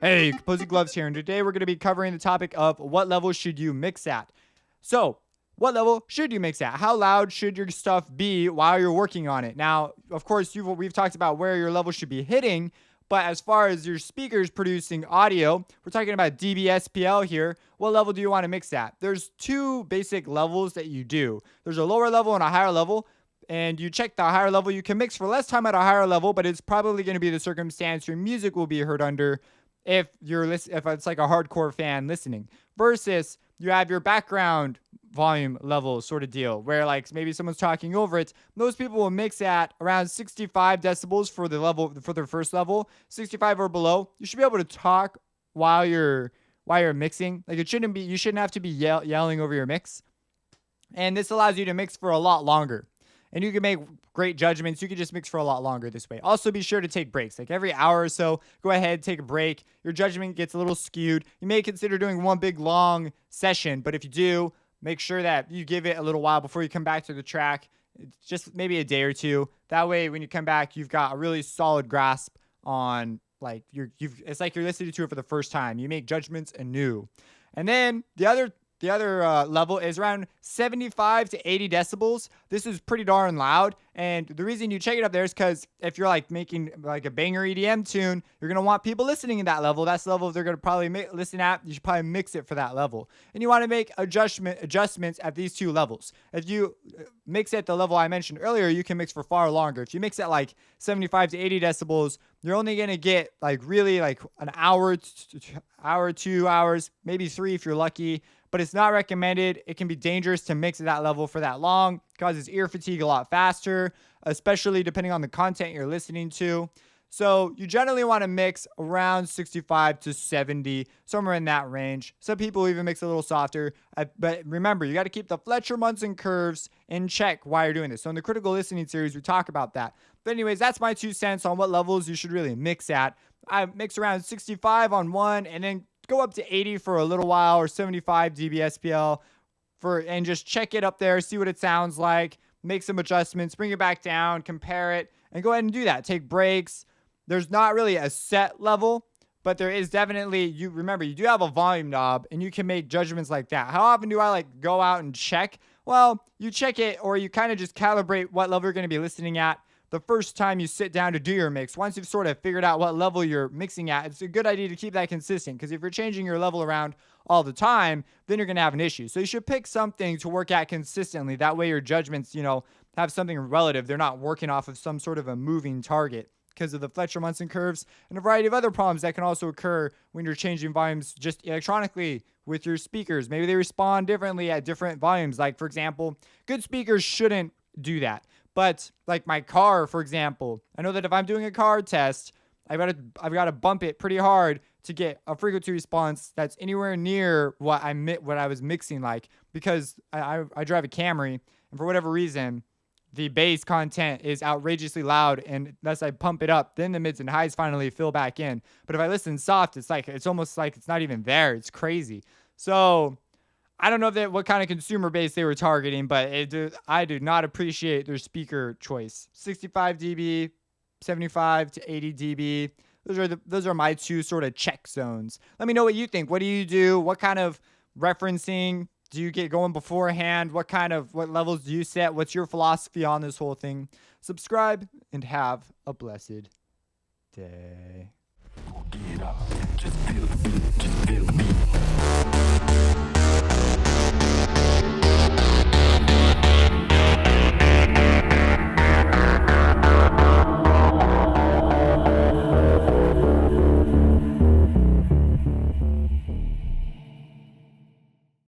Hey, Composing Gloves here, and today we're going to be covering the topic of what level should you mix at. So, what level should you mix at? How loud should your stuff be while you're working on it? Now, of course, we've talked about where your level should be hitting, but as far as your speakers producing audio, we're talking about dBSPL here. What level do you want to mix at? There's two basic levels that you do. There's a lower level and a higher level. And you check the higher level, you can mix for less time at a higher level, but it's probably going to be the circumstance your music will be heard under if if it's like a hardcore fan listening, versus you have your background volume level sort of deal where like maybe someone's talking over it. Most people will mix at around 65 decibels for the level for their first level. 65 or below, you should be able to talk while you're mixing. Like you shouldn't have to be yelling over your mix. And this allows you to mix for a lot longer. And you can make great judgments. You can just mix for a lot longer this way. Also, be sure to take breaks. Like every hour or so, go ahead, take a break. Your judgment gets a little skewed. You may consider doing one big long session, but if you do, make sure that you give it a little while before you come back to the track. Just maybe a day or two. That way, when you come back, you've got a really solid grasp on like it's like you're listening to it for the first time. You make judgments anew. And then the other level is around 75 to 80 decibels. This is pretty darn loud. And the reason you check it up there is because if you're like making like a banger EDM tune, you're going to want people listening in that level. That's the level they're going to probably listen at. You should probably mix it for that level. And you want to make adjustments at these two levels. If you mix at the level I mentioned earlier, you can mix for far longer. If you mix at like 75 to 80 decibels, you're only going to get like really like an hour, 2 hours, maybe 3 if you're lucky. But it's not recommended. It can be dangerous to mix at that level for that long. It causes ear fatigue a lot faster, especially depending on the content you're listening to. So you generally want to mix around 65 to 70, somewhere in that range. Some people even mix a little softer. But remember, you got to keep the Fletcher Munson curves in check while you're doing this. So in the critical listening series, we talk about that. But anyways, that's my 2 cents on what levels you should really mix at. I mix around 65 on one and then go up to 80 for a little while, or 75 dBSPL and just check it up there, see what it sounds like, make some adjustments, bring it back down, compare it, and go ahead and do that. Take breaks. There's not really a set level, but there is definitely, you remember, you do have a volume knob and you can make judgments like that. How often do I like go out and check? Well, you check it, or you kind of just calibrate what level you're going to be listening at the first time you sit down to do your mix. Once you've sort of figured out what level you're mixing at, it's a good idea to keep that consistent, because if you're changing your level around all the time, then you're going to have an issue. So you should pick something to work at consistently. That way your judgments, have something relative. They're not working off of some sort of a moving target because of the Fletcher Munson curves and a variety of other problems that can also occur when you're changing volumes just electronically with your speakers. Maybe they respond differently at different volumes. Like, for example, good speakers shouldn't do that. But like my car, for example, I know that if I'm doing a car test, I've got to bump it pretty hard to get a frequency response that's anywhere near what I was mixing like, because I drive a Camry, and for whatever reason, the bass content is outrageously loud, and unless I pump it up, then the mids and highs finally fill back in. But if I listen soft, it's almost like it's not even there. It's crazy. So I don't know what kind of consumer base they were targeting, but I do not appreciate their speaker choice. 65 dB, 75 to 80 dB. Those are my 2 sort of check zones. Let me know what you think. What do you do? What kind of referencing do you get going beforehand? What levels do you set? What's your philosophy on this whole thing? Subscribe and have a blessed day. Get up, just feel the beat, just feel the beat.